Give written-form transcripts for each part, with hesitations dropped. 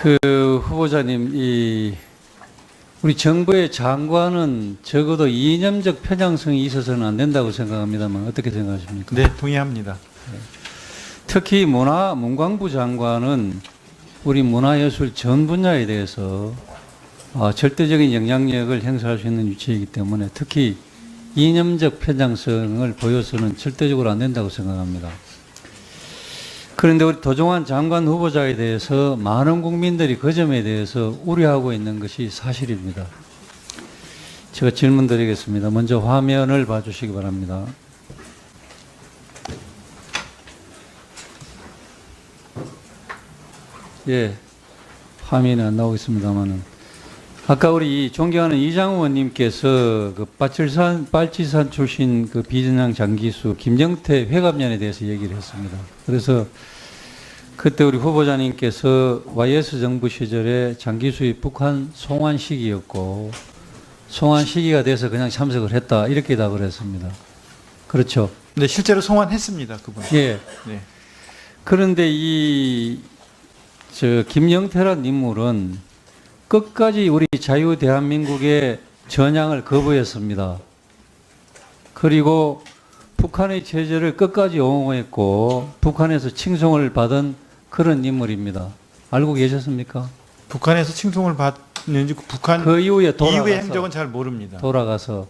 그 후보자님, 우리 정부의 장관은 적어도 이념적 편향성이 있어서는 안 된다고 생각합니다만 어떻게 생각하십니까? 네, 동의합니다. 특히 문광부 장관은 우리 문화예술 전 분야에 대해서 절대적인 영향력을 행사할 수 있는 위치이기 때문에 특히 이념적 편향성을 보여서는 절대적으로 안 된다고 생각합니다. 그런데 우리 도종환 장관 후보자에 대해서 많은 국민들이 그 점에 대해서 우려하고 있는 것이 사실입니다. 제가 질문 드리겠습니다. 먼저 화면을 봐주시기 바랍니다. 예, 화면이 안 나오겠습니다만은. 아까 우리 존경하는 이장우 의원님께서 그 빨치산 출신 그 비전향 장기수 김정태 회감년에 대해서 얘기를 했습니다. 그래서 그때 우리 후보자님께서 YS 정부 시절에 장기수의 북한 송환 시기였고 송환 시기가 돼서 그냥 참석을 했다 이렇게 답을 했습니다. 그렇죠? 네, 실제로 송환했습니다, 그분. 예. 네. 그런데 김영태란 인물은 끝까지 우리 자유 대한민국의 전향을 거부했습니다. 그리고 북한의 체제를 끝까지 옹호했고 북한에서 칭송을 받은 그런 인물입니다. 알고 계셨습니까? 북한에서 칭송을 받는지 북한 그 이후에 이후의 행적은 잘 모릅니다. 돌아가서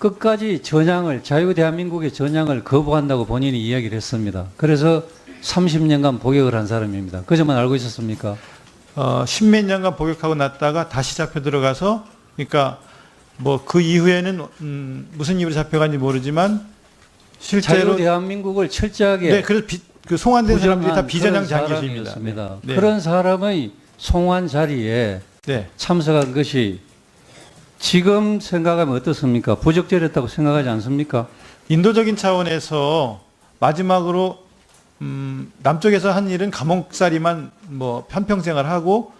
끝까지 전향을 자유 대한민국의 전향을 거부한다고 본인이 이야기를 했습니다. 그래서 30년간 복역을 한 사람입니다. 그 점은 알고 있었습니까? 10몇 년간 복역하고 났다가 다시 잡혀 들어가서 그러니까 뭐 그 이후에는 무슨 이유로 잡혀간지 모르지만 실제로 자유 대한민국을 철저하게 네, 그래서 그 송환된 사람들이 다 비전향 장기수입니다. 네. 그런 사람의 송환 자리에 네. 참석한 것이 지금 생각하면 어떻습니까? 부적절했다고 생각하지 않습니까? 인도적인 차원에서 마지막으로 남쪽에서 한 일은 감옥살이만 뭐 편평생활 하고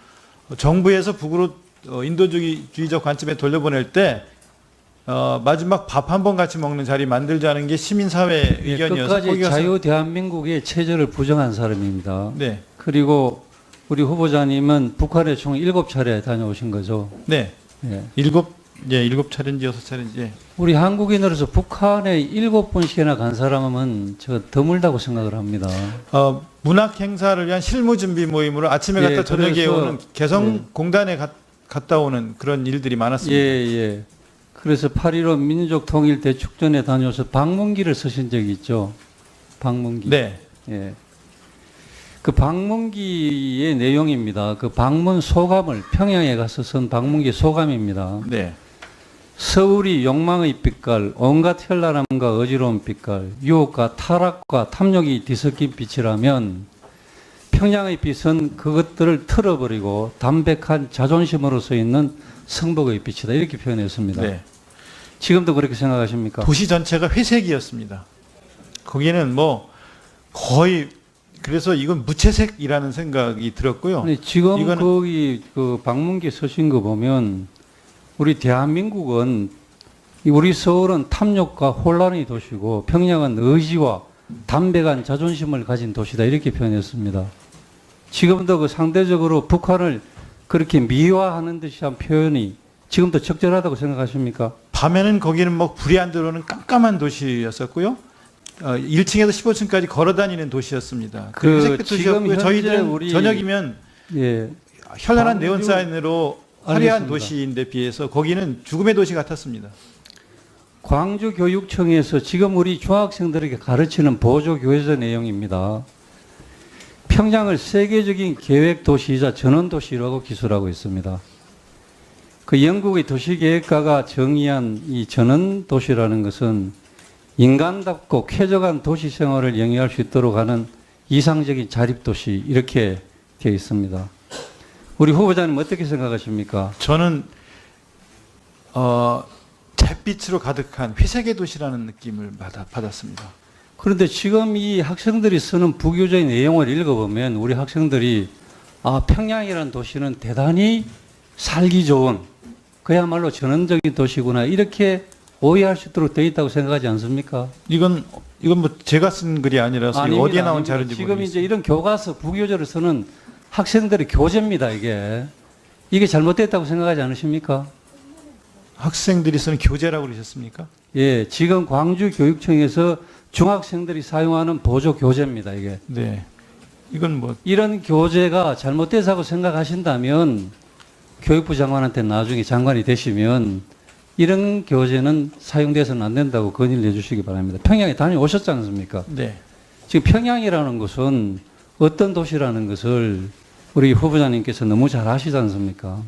정부에서 북으로 인도주의적 관점에 돌려보낼 때 마지막 밥 한 번 같이 먹는 자리 만들자는 게 시민사회 의견이어서 끝까지 자유 대한민국의 체제를 부정한 사람입니다. 네. 그리고 우리 후보자님은 북한에 총 7차례 다녀오신 거죠. 네. 예. 7차례인지 6차례인지. 예. 우리 한국인으로서 북한에 7번씩이나 간 사람은 제가 드물다고 생각을 합니다. 문학 행사를 위한 실무 준비 모임으로 아침에 갔다 저녁에 오는 개성공단에 갔다 오는 그런 일들이 많았습니다. 예. 그래서 8.15 민족 통일 대축전에 다녀서 방문기를 쓰신 적이 있죠. 방문기. 네. 예. 그 방문기의 내용입니다. 그 방문 소감을 평양에 가서 쓴 방문기 소감입니다. 네. 서울이 욕망의 빛깔, 온갖 현란함과 어지러운 빛깔, 유혹과 타락과 탐욕이 뒤섞인 빛이라면 평양의 빛은 그것들을 틀어버리고 담백한 자존심으로서 있는 성복의 빛이다. 이렇게 표현했습니다. 네. 지금도 그렇게 생각하십니까? 도시 전체가 회색이었습니다. 거기는 뭐 거의 그래서 이건 무채색이라는 생각이 들었고요. 아니, 지금 거기 그 방문기 서신 거 보면 우리 대한민국은 우리 서울은 탐욕과 혼란의 도시고 평양은 의지와 담백한 자존심을 가진 도시다 이렇게 표현했습니다. 지금도 그 상대적으로 북한을 그렇게 미화하는 듯한 표현이 지금도 적절하다고 생각하십니까? 밤에는 거기는 뭐 불이 안 들어오는 깜깜한 도시였었고요. 1층에서 15층까지 걸어 다니는 도시였습니다. 그 회색빛 도시였고요. 저희들은 저녁이면 현란한 네온사인으로 화려한 도시인데 비해서 거기는 죽음의 도시 같았습니다. 광주교육청에서 지금 우리 중학생들에게 가르치는 보조교재서 내용입니다. 평양을 세계적인 계획도시이자 전원도시라고 기술하고 있습니다. 그 영국의 도시계획가가 정의한 이 전원도시라는 것은 인간답고 쾌적한 도시생활을 영위할 수 있도록 하는 이상적인 자립도시 이렇게 되어 있습니다. 우리 후보자님 어떻게 생각하십니까? 저는 잿빛으로 가득한 회색의 도시라는 느낌을 받았습니다. 그런데 지금 이 학생들이 쓰는 부교재의 내용을 읽어보면 우리 학생들이 평양이라는 도시는 대단히 살기 좋은 그야말로 전원적인 도시구나 이렇게 오해할 수 있도록 되어 있다고 생각하지 않습니까? 이건 뭐 제가 쓴 글이 아니라서 아닙니다, 어디에 나온 아닙니다. 자료인지 지금 모르겠습니다. 이제 이런 교과서 부교재를 쓰는 학생들의 교재입니다, 이게. 이게 잘못됐다고 생각하지 않으십니까? 학생들이 쓰는 교재라고 그러셨습니까? 예, 지금 광주교육청에서 중학생들이 사용하는 보조 교재입니다, 이게. 네. 이건 뭐 이런 교재가 잘못돼서고 생각하신다면 교육부 장관한테 나중에 장관이 되시면 이런 교재는 사용돼서는 안 된다고 건의를 해주시기 바랍니다. 평양에 다녀오셨지 않습니까? 네. 지금 평양이라는 곳은 어떤 도시라는 것을 우리 후보자님께서 너무 잘 아시지 않습니까?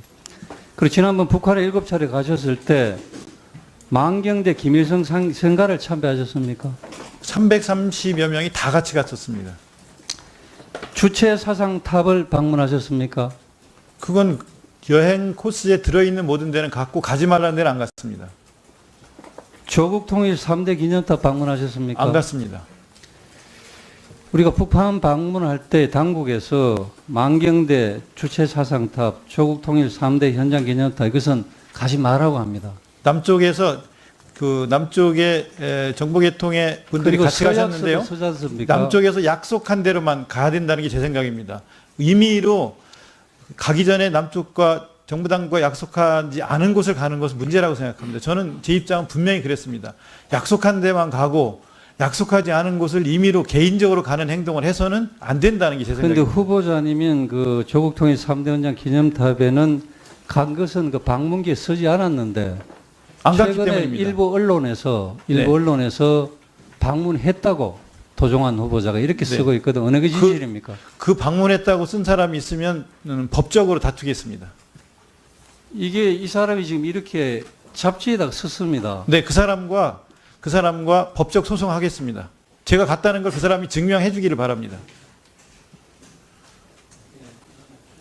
그리고 지난번 북한에 7차례 가셨을 때 만경대 김일성 성가를 참배하셨습니까? 330여 명이 다 같이 갔었습니다. 주체 사상탑을 방문하셨습니까? 그건 여행 코스에 들어있는 모든 데는 갔고 가지 말라는 데는 안 갔습니다. 조국 통일 3대 기념탑 방문하셨습니까? 안 갔습니다. 우리가 북한 방문할 때 당국에서 만경대 주체 사상탑, 조국 통일 3대 현장 기념탑 이것은 가지 말라고 합니다. 남쪽에서 그 남쪽에 정보계통의 분들이 그리고 같이 가셨는데요. 서지 않습니까? 남쪽에서 약속한 대로만 가야 된다는 게 제 생각입니다. 임의로 가기 전에 남쪽과 정부당과 약속하지 않은 곳을 가는 것은 문제라고 생각합니다. 저는 제 입장은 분명히 그랬습니다. 약속한 데만 가고 약속하지 않은 곳을 임의로 개인적으로 가는 행동을 해서는 안 된다는 게 제 그런데 생각입니다. 후보자님은 그 조국 통일 3대 현장 기념탑에는 간 것은 그 방문기에 쓰지 않았는데 안 갔기 최근에 때문입니다. 일부 언론에서 네. 방문했다고 도종환 후보자가 이렇게 네. 쓰고 있거든. 어느 게 진실입니까? 그 방문했다고 쓴 사람이 있으면 법적으로 다투겠습니다. 이게 이 사람이 지금 이렇게 잡지에다가 썼습니다. 네, 그 사람과 법적 소송하겠습니다. 제가 갔다는 걸 그 사람이 증명해 주기를 바랍니다.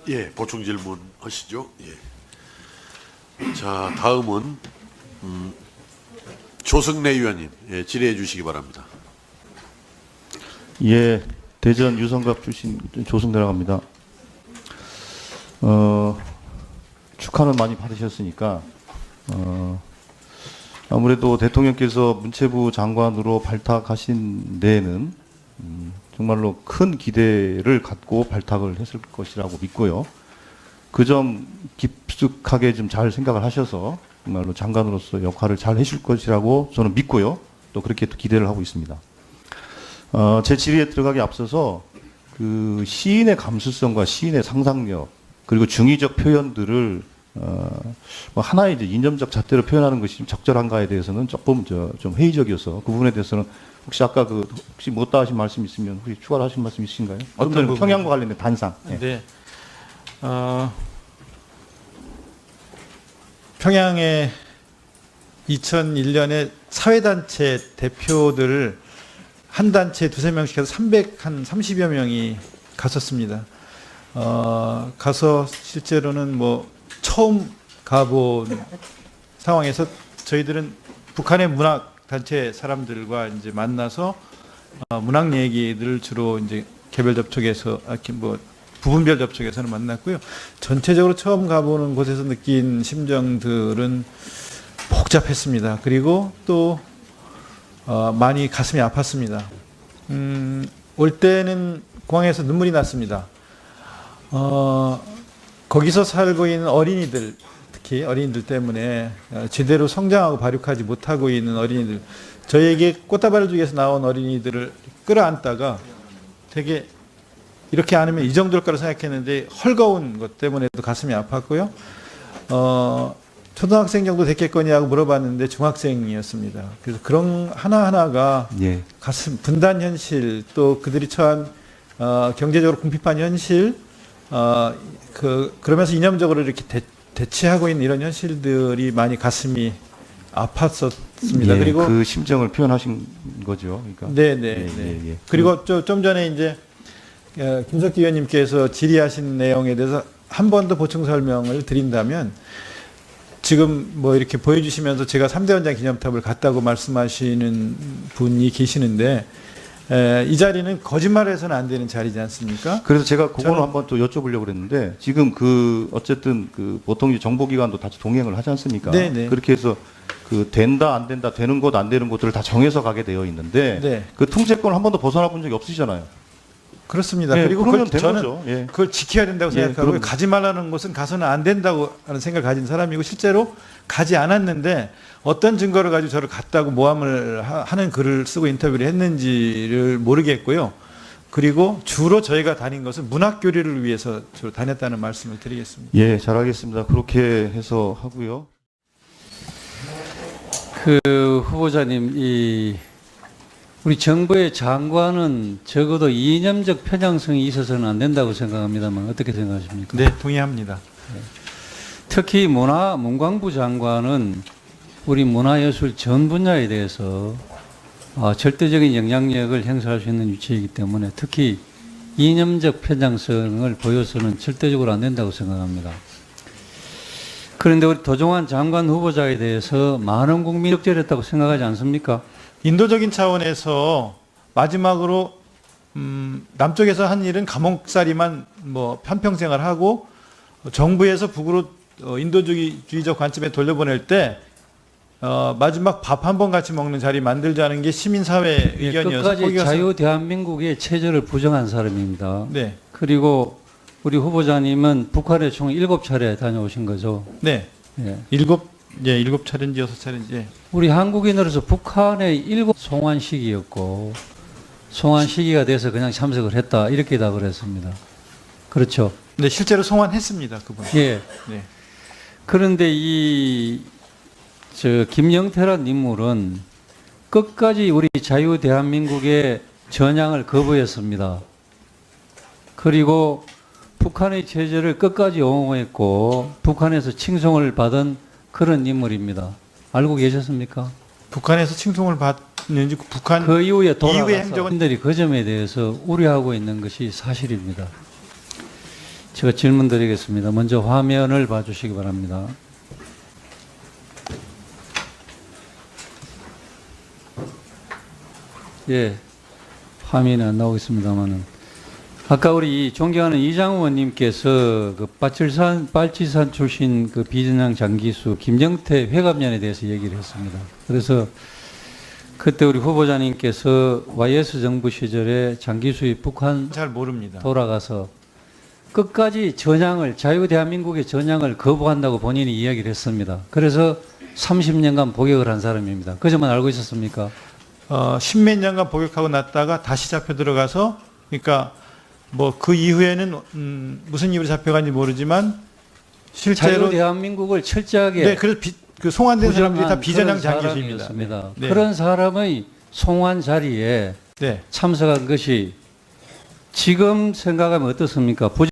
예, 보충 질문 하시죠. 예. 자, 다음은 조승래 의원님 질의해 주시기 바랍니다. 예, 대전 유성갑 출신 조승래라고 합니다. 축하는 많이 받으셨으니까 아무래도 대통령께서 문체부 장관으로 발탁하신 데에는 정말로 큰 기대를 갖고 발탁을 했을 것이라고 믿고요. 그 점 깊숙하게 좀 잘 생각을 하셔서 정말로 장관으로서 역할을 잘 해줄 것이라고 저는 믿고요. 또 그렇게 또 기대를 하고 있습니다. 제 질의에 들어가기 앞서서 그 시인의 감수성과 시인의 상상력 그리고 중의적 표현들을 뭐 하나의 이제 이념적 잣대로 표현하는 것이 좀 적절한가에 대해서는 조금 좀 회의적이어서 그 부분에 대해서는 혹시 아까 그 혹시 못다 하신 말씀 있으면 혹시 추가로 하신 말씀 있으신가요? 어떤 부분? 평양과 관련된 단상. 예. 네. 평양에 2001년에 사회단체 대표들을 한 단체에 두세 명씩 해서 한 30여 명이 갔었습니다. 가서 실제로는 뭐 처음 가본 상황에서 저희들은 북한의 문학단체 사람들과 이제 만나서 문학 얘기들을 주로 이제 개별 접촉에서, 뭐 부분별 접촉에서는 만났고요. 전체적으로 처음 가보는 곳에서 느낀 심정들은 복잡했습니다. 그리고 또 많이 가슴이 아팠습니다. 올 때는 공항에서 눈물이 났습니다. 거기서 살고 있는 어린이들, 특히 어린이들 때문에 제대로 성장하고 발육하지 못하고 있는 어린이들, 저에게 꽃다발을 주기 위해서 나온 어린이들을 끌어안다가 되게 이렇게 안으면 이 정도일 거라 생각했는데 헐거운 것 때문에도 가슴이 아팠고요. 초등학생 정도 됐겠거냐고 물어봤는데 중학생이었습니다. 그래서 그런 하나하나가 예. 가슴 분단 현실, 또 그들이 처한 경제적으로 궁핍한 현실, 그러면서 이념적으로 이렇게 대치하고 있는 이런 현실들이 많이 가슴이 아팠었습니다. 예, 그리고 그 심정을 표현하신 거죠. 그러니까. 네네. 예, 네. 예, 예. 그리고 좀 전에 이제 김석기 의원님께서 질의하신 내용에 대해서 한 번 더 보충 설명을 드린다면, 지금 뭐 이렇게 보여주시면서 제가 3대 원장 기념탑을 갔다고 말씀하시는 분이 계시는데, 이 자리는 거짓말을 해서는 안 되는 자리지 않습니까? 그래서 제가 그거는 한번 또 여쭤보려고 그랬는데, 지금 그 어쨌든 그 보통 이제 정보기관도 다 동행을 하지 않습니까? 네네. 그렇게 해서 그 된다 안 된다, 되는 곳 안 되는 곳들을 다 정해서 가게 되어 있는데, 네. 그 통제권을 한 번도 벗어나 본 적이 없으시잖아요. 그렇습니다. 예, 그리고 그러면 그걸 된 저는 거죠. 예. 그걸 지켜야 된다고 예, 생각하고 그럼요. 가지 말라는 곳은 가서는 안 된다고 하는 생각을 가진 사람이고 실제로 가지 않았는데 어떤 증거를 가지고 저를 갔다고 모함을 하는 글을 쓰고 인터뷰를 했는지를 모르겠고요. 그리고 주로 저희가 다닌 것은 문학교류를 위해서 주로 다녔다는 말씀을 드리겠습니다. 예, 잘하겠습니다. 그렇게 해서 하고요. 그 후보자님, 우리 정부의 장관은 적어도 이념적 편향성이 있어서는 안 된다고 생각합니다만 어떻게 생각하십니까? 네, 동의합니다. 특히 문광부 장관은 우리 문화예술 전 분야에 대해서 절대적인 영향력을 행사할 수 있는 위치이기 때문에 특히 이념적 편향성을 보여서는 절대적으로 안 된다고 생각합니다. 그런데 우리 도종환 장관 후보자에 대해서 많은 국민이 적절했다고 생각하지 않습니까? 인도적인 차원에서 마지막으로 남쪽에서 한 일은 감옥살이만 뭐 편평생활 하고 정부에서 북으로 인도주의적 관점에 돌려보낼 때 마지막 밥 한 번 같이 먹는 자리 만들자는 게 시민사회 의견이어서 끝까지 포기가 자유 대한민국의 체제를 부정한 사람입니다. 네, 그리고 우리 후보자님은 북한에 총 7차례 다녀오신 거죠. 네, 예. 일곱 차례인지 6차례인지. 예. 우리 한국인으로서 북한의 7 송환 시기였고 송환 시기가 돼서 그냥 참석을 했다 이렇게 답을 했습니다. 그렇죠? 네, 실제로 송환했습니다, 그분. 예. 네. 그런데 김영태란 인물은 끝까지 우리 자유 대한민국의 전향을 거부했습니다. 그리고 북한의 체제를 끝까지 옹호했고 북한에서 칭송을 받은 그런 인물입니다. 알고 계셨습니까? 북한에서 칭송을 받는지 북한 그 이후에 이후의 돌아가서 행적은 국민들이 그 점에 대해서 우려하고 있는 것이 사실입니다. 제가 질문 드리겠습니다. 먼저 화면을 봐주시기 바랍니다. 예, 화면이 안 나오겠습니다만은 아까 우리 존경하는 이장우 의원님께서 그 빨치산 출신 그 비전향 장기수 김정태 회감년에 대해서 얘기를 했습니다. 그래서 그때 우리 후보자님께서 YS 정부 시절에 장기수의 북한 잘 모릅니다. 돌아가서 끝까지 전향을 자유 대한민국의 전향을 거부한다고 본인이 이야기를 했습니다. 그래서 30년간 복역을 한 사람입니다. 그 점은 알고 있었습니까? 십몇 년간 복역하고 났다가 다시 잡혀 들어가서 그러니까 뭐 그 이후에는 무슨 이유로 잡혀간지 모르지만 자유 실제로 대한민국을 철저하게 네, 그래서 그 송환된 사람들이 다 부정한 비전향 그런 장기수입니다. 사람이었습니다. 네. 그런 사람의 송환 자리에 네. 참석한 것이 지금 생각하면 어떻습니까?